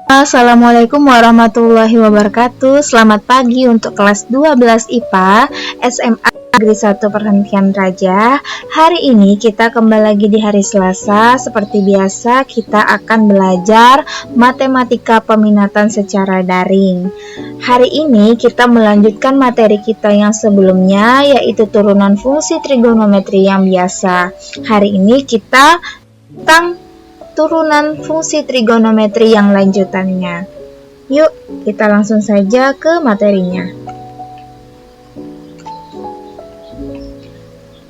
Assalamualaikum warahmatullahi wabarakatuh. Selamat pagi untuk kelas 12 IPA SMA Negeri 1 Perhentian Raja. Hari ini kita kembali lagi di hari Selasa. Seperti biasa kita akan belajar matematika peminatan secara daring. Hari ini kita melanjutkan materi kita yang sebelumnya, yaitu turunan fungsi trigonometri yang biasa. Hari ini kita tentang turunan fungsi trigonometri yang lanjutannya. Yuk, kita langsung saja ke materinya.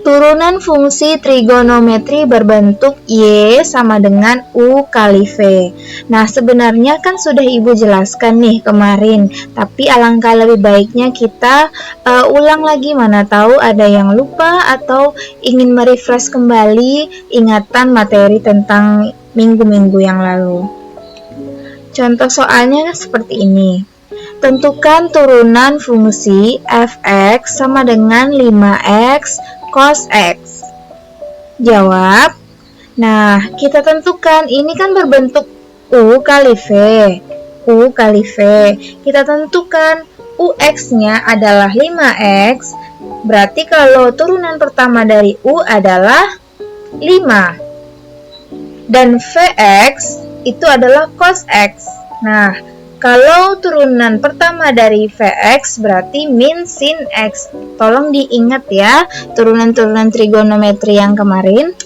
Turunan fungsi trigonometri berbentuk Y sama dengan U kali V. Nah, sebenarnya kan sudah Ibu jelaskan nih kemarin, tapi alangkah lebih baiknya kita ulang lagi, mana tahu ada yang lupa atau ingin merefresh kembali ingatan materi tentang minggu-minggu yang lalu. Contoh soalnya seperti ini. Tentukan turunan fungsi f(x) sama dengan 5x cos x. Jawab. Nah, kita tentukan ini kan berbentuk U kali V. U kali V. Kita tentukan UX-nya adalah 5x. Berarti kalau turunan pertama dari U adalah 5. Dan Vx itu adalah cos x. Nah, kalau turunan pertama dari Vx berarti min sin x. Tolong diingat ya, turunan-turunan trigonometri yang kemarin.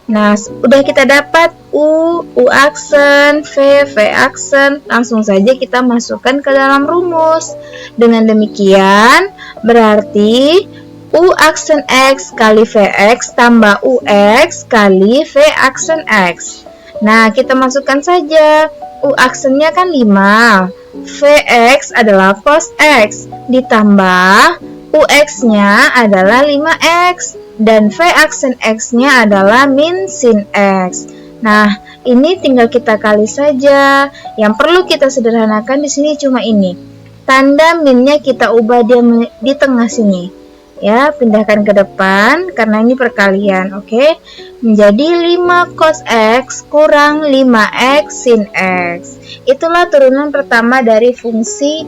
Nah, udah kita dapat U aksen, V aksen. Langsung saja kita masukkan ke dalam rumus. Dengan demikian, berarti U aksen X kali Vx tambah Ux kali V aksen X. Nah, kita masukkan saja. U aksennya kan 5. Vx adalah cos X. Ditambah Ux-nya adalah 5x. Dan V aksen X-nya adalah min sin X. Nah, ini tinggal kita kali saja. Yang perlu kita sederhanakan di sini cuma ini. Tanda minnya kita ubah dia di tengah sini. Ya, pindahkan ke depan karena ini perkalian, oke? Menjadi 5 cos x kurang 5x sin x. Itulah turunan pertama dari fungsi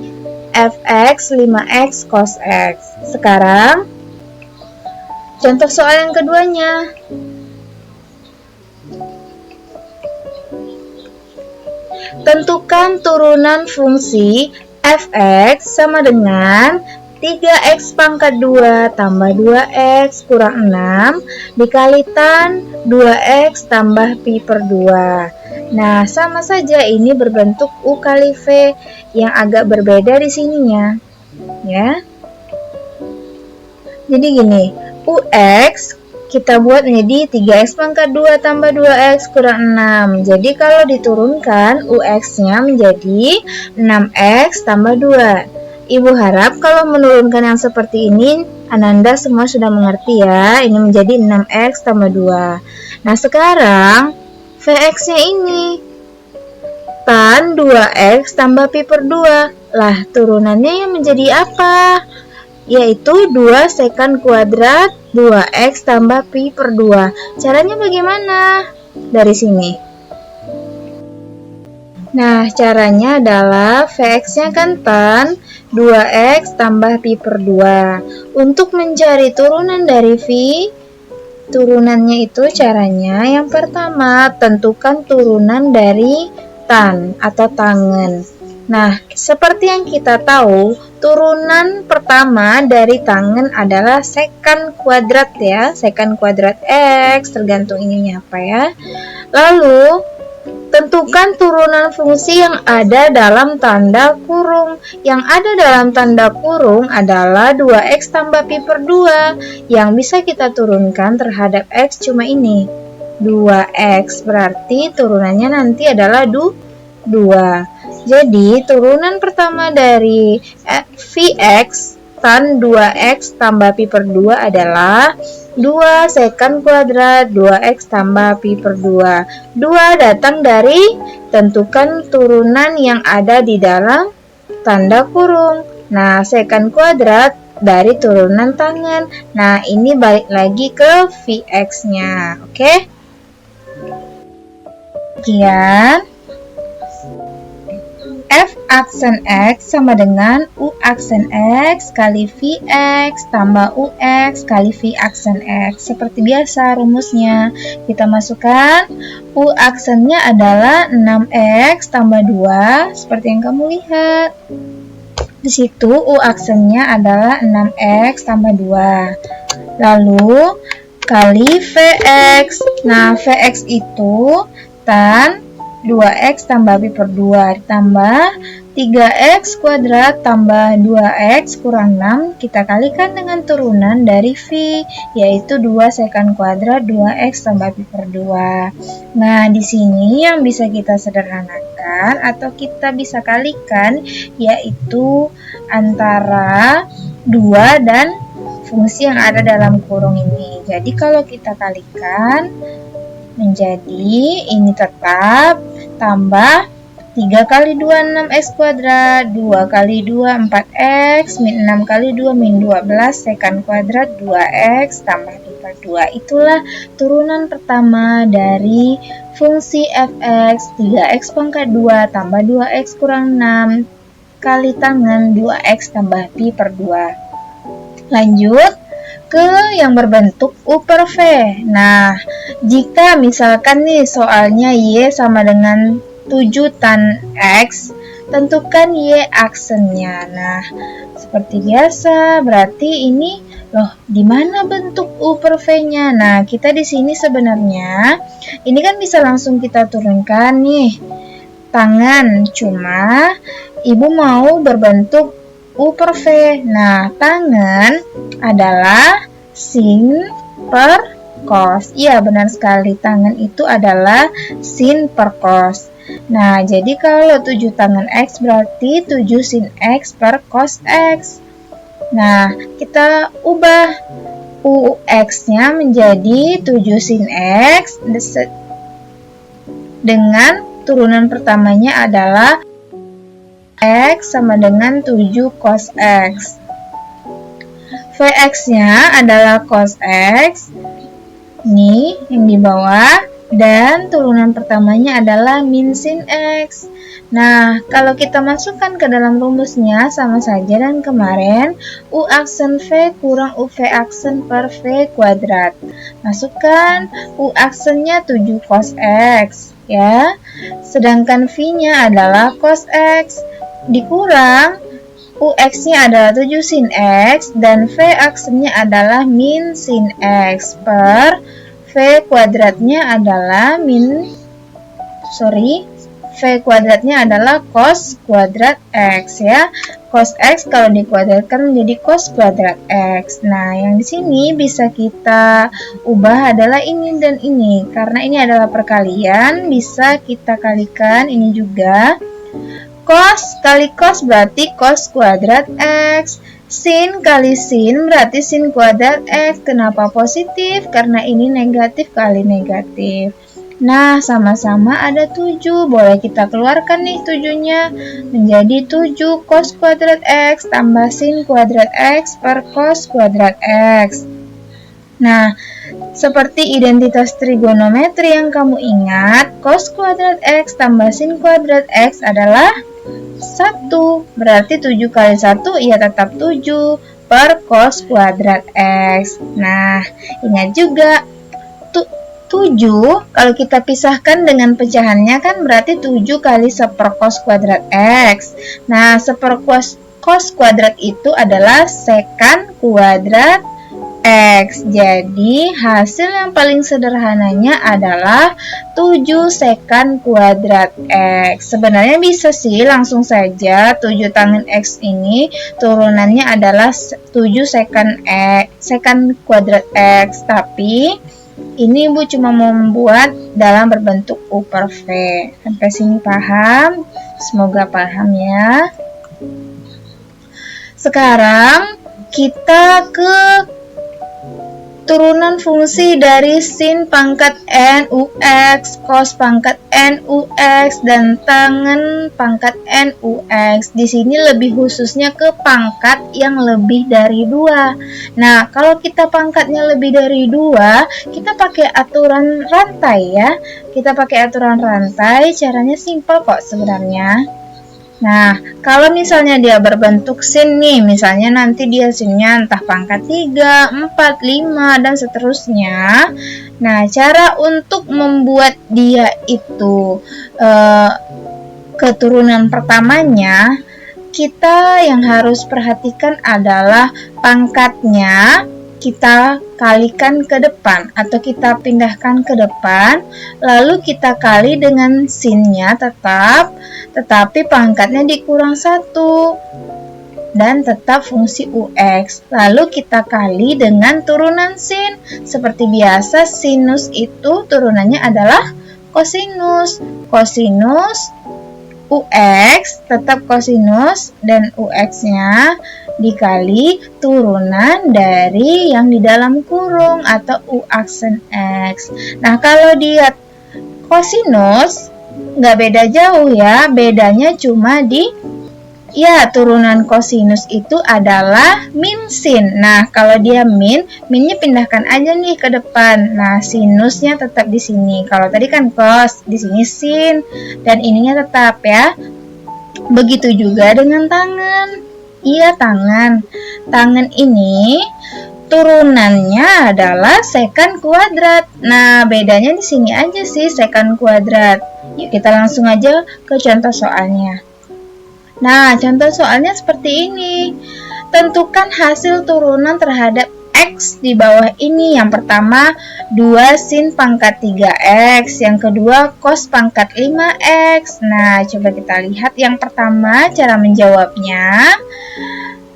fx 5x cos x. Sekarang, contoh soal yang keduanya. Tentukan turunan fungsi fx sama dengan 3x pangkat 2 tambah 2x kurang 6 dikalikan 2x tambah pi per 2. Nah, sama saja ini berbentuk U kali V yang agak berbeda di sininya. Ya. Jadi gini, Ux kita buat menjadi 3x pangkat 2 tambah 2x kurang 6. Jadi kalau diturunkan Ux-nya menjadi 6x tambah 2. Ibu harap kalau menurunkan yang seperti ini, Ananda semua sudah mengerti ya. Ini menjadi 6x tambah 2. Nah, sekarang Vx-nya ini tan 2x tambah pi per 2. Lah, turunannya yang menjadi apa? Yaitu 2 sekant kuadrat 2x tambah pi per 2. Caranya bagaimana? Dari sini. Nah, caranya adalah Vx-nya kan tan 2x tambah pi per 2. Untuk mencari turunan dari V, turunannya itu caranya yang pertama, tentukan turunan dari tan atau tangen. Nah, seperti yang kita tahu, turunan pertama dari tangen adalah sekant kuadrat ya, sekant kuadrat x, tergantung ininya apa ya. Lalu, tentukan turunan fungsi yang ada dalam tanda kurung. Yang ada dalam tanda kurung adalah 2x tambah pi per 2. Yang bisa kita turunkan terhadap x cuma ini. 2x berarti turunannya nanti adalah 2. Jadi turunan pertama dari Vx tan 2x tambah pi per 2 adalah 2 sekant kuadrat 2x tambah pi per 2. 2 datang dari tentukan turunan yang ada di dalam tanda kurung. Nah, sekant kuadrat dari turunan tangen. Nah, ini balik lagi ke Vx-nya. Oke? Sekian. aksen X sama dengan U aksen X kali Vx tambah Ux kali V aksen X. Seperti biasa rumusnya, kita masukkan U aksennya adalah 6X tambah 2, seperti yang kamu lihat. Di situ U aksennya adalah 6X tambah 2. Lalu kali Vx. Nah, Vx itu tan 2x tambah b per 2 ditambah 3x kuadrat tambah 2x kurang 6, kita kalikan dengan turunan dari V, yaitu 2 sekant kuadrat 2x tambah b per 2. Nah, di sini yang bisa kita sederhanakan atau kita bisa kalikan yaitu antara 2 dan fungsi yang ada dalam kurung ini. Jadi kalau kita kalikan menjadi ini tetap tambah 3 kali 2 6x kuadrat, 2 kali 2 4x, min 6 kali 2 min 12 sekant kuadrat 2x tambah b per 2. Itulah turunan pertama dari fungsi fx 3x pangkat 2 tambah 2x kurang 6 kali tangan 2x tambah b per 2. Lanjut ke yang berbentuk U per V. Nah, jika misalkan nih soalnya Y sama dengan 7 tan X, tentukan Y aksennya. Nah, seperti biasa, berarti ini loh, di mana bentuk U per V-nya? Nah, kita di sini sebenarnya ini kan bisa langsung kita turunkan nih tangan, cuma Ibu mau berbentuk U per V. Nah, tangan adalah sin per cos. Iya, benar sekali. Tangan itu adalah sin per cos. Nah, jadi kalau 7 tangan X berarti 7 sin X per cos X. Nah, kita ubah UX-nya menjadi 7 sin X dengan turunan pertamanya adalah X sama dengan 7 cos X. Vx-nya adalah cos X, nih yang di bawah, dan turunan pertamanya adalah min sin X. Nah, kalau kita masukkan ke dalam rumusnya sama saja dan kemarin, U aksen V kurang UV aksen per V kuadrat. Masukkan U aksennya 7 cos X, ya. Sedangkan V-nya adalah cos X. Dikurang UX-nya adalah 7 sin X dan V aksennya adalah min sin X per V kuadratnya adalah V kuadratnya adalah cos kuadrat X, ya. Cos X kalau dikuadratkan menjadi cos kuadrat X. Nah, yang di sini bisa kita ubah adalah ini dan ini. Karena ini adalah perkalian, bisa kita kalikan ini juga. Cos kali cos berarti cos kuadrat X. Sin kali sin berarti sin kuadrat X. Kenapa positif? Karena ini negatif kali negatif. Nah, sama-sama ada 7. Boleh kita keluarkan nih 7-nya. Menjadi 7 cos kuadrat X tambah sin kuadrat X per cos kuadrat X. Nah, seperti identitas trigonometri yang kamu ingat, cos kuadrat X tambah sin kuadrat X adalah 1, berarti 7 kali 1 ya tetap 7 per cos kuadrat X. Nah, ingat juga 7 kalau kita pisahkan dengan pecahannya kan berarti 7 kali seperkos kuadrat X. Nah, seperkos kuadrat itu adalah sekan kuadrat X. Jadi hasil yang paling sederhananya adalah 7 sekan kuadrat X. Sebenarnya bisa sih langsung saja 7 tangan X ini turunannya adalah 7 sekan kuadrat X. Tapi ini Ibu cuma mau membuat dalam berbentuk U per V. Sampai sini paham? Semoga paham ya. Sekarang kita ke turunan fungsi dari sin pangkat NUX, cos pangkat NUX, dan tangen pangkat NUX. Di sini lebih khususnya ke pangkat yang lebih dari 2. Nah, kalau kita pangkatnya lebih dari 2, kita pakai aturan rantai ya. Kita pakai aturan rantai, caranya simpel kok sebenarnya. Nah, kalau misalnya dia berbentuk sin nih, misalnya nanti dia sinnya entah pangkat 3, 4, 5, dan seterusnya. Nah, cara untuk membuat dia itu keturunan pertamanya, kita yang harus perhatikan adalah pangkatnya kita kalikan ke depan atau kita pindahkan ke depan, lalu kita kali dengan sinnya tetapi pangkatnya dikurang 1 dan tetap fungsi UX. Lalu kita kali dengan turunan sin. Seperti biasa, sinus itu turunannya adalah kosinus. Kosinus UX tetap kosinus dan UX-nya dikali turunan dari yang di dalam kurung atau U aksen X. Nah, kalau dia kosinus nggak beda jauh ya, bedanya cuma di turunan kosinus itu adalah min sin. Nah, kalau dia minnya pindahkan aja nih ke depan. Nah, sinusnya tetap di sini. Kalau tadi kan cos, di sini sin, dan ininya tetap ya. Begitu juga dengan tangan. Iya, tangan. Tangan ini turunannya adalah sekant kuadrat. Nah, bedanya di sini aja sih sekant kuadrat. Yuk kita langsung aja ke contoh soalnya. Nah, contoh soalnya seperti ini. Tentukan hasil turunan terhadap X di bawah ini. Yang pertama, 2 sin pangkat 3X. Yang kedua, cos pangkat 5X. Nah, coba kita lihat yang pertama cara menjawabnya.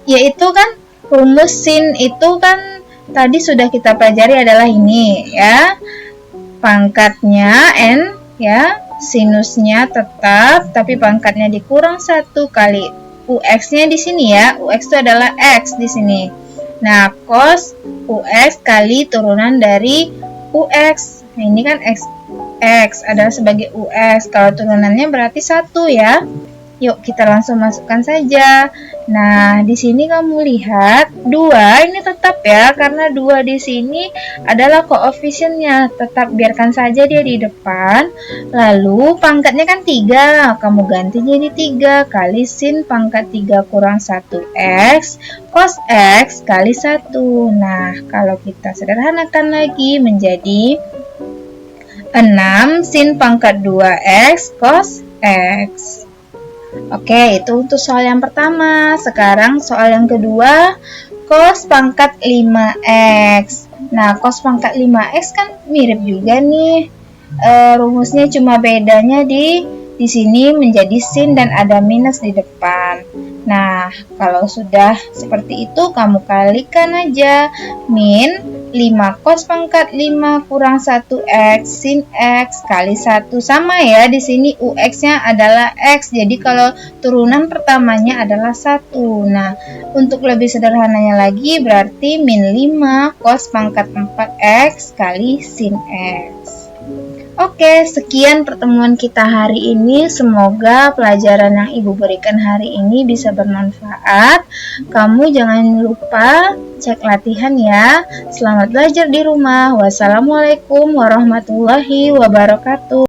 Yaitu kan, rumus sin itu kan tadi sudah kita pelajari adalah ini ya. Pangkatnya N ya. Sinusnya tetap, tapi pangkatnya dikurang 1 kali UX-nya di sini ya. UX itu adalah X di sini. Nah, cos UX kali turunan dari UX. Nah, ini kan X adalah sebagai UX. Kalau turunannya berarti 1 ya. Yuk, kita langsung masukkan saja. Nah, di sini kamu lihat 2 ini tetap ya, karena 2 di sini adalah koefisiennya. Tetap biarkan saja dia di depan. Lalu pangkatnya kan 3, kamu ganti jadi 3 kali sin pangkat 3 kurang 1X cos X kali 1. Nah, kalau kita sederhanakan lagi menjadi 6 sin pangkat 2X cos X. Oke, itu untuk soal yang pertama. Sekarang soal yang kedua, cos pangkat 5X. Nah, cos pangkat 5X kan mirip juga nih. Rumusnya cuma bedanya di sini menjadi sin dan ada minus di depan. Nah, kalau sudah seperti itu, kamu kalikan aja. Min 5 cos pangkat 5 kurang 1X sin X kali 1. Sama ya, di sini UX-nya adalah X. Jadi kalau turunan pertamanya adalah 1. Nah, untuk lebih sederhananya lagi, berarti min 5 cos pangkat 4X kali sin X. Oke, sekian pertemuan kita hari ini. Semoga pelajaran yang Ibu berikan hari ini bisa bermanfaat. Kamu jangan lupa cek latihan ya. Selamat belajar di rumah. Wassalamualaikum warahmatullahi wabarakatuh.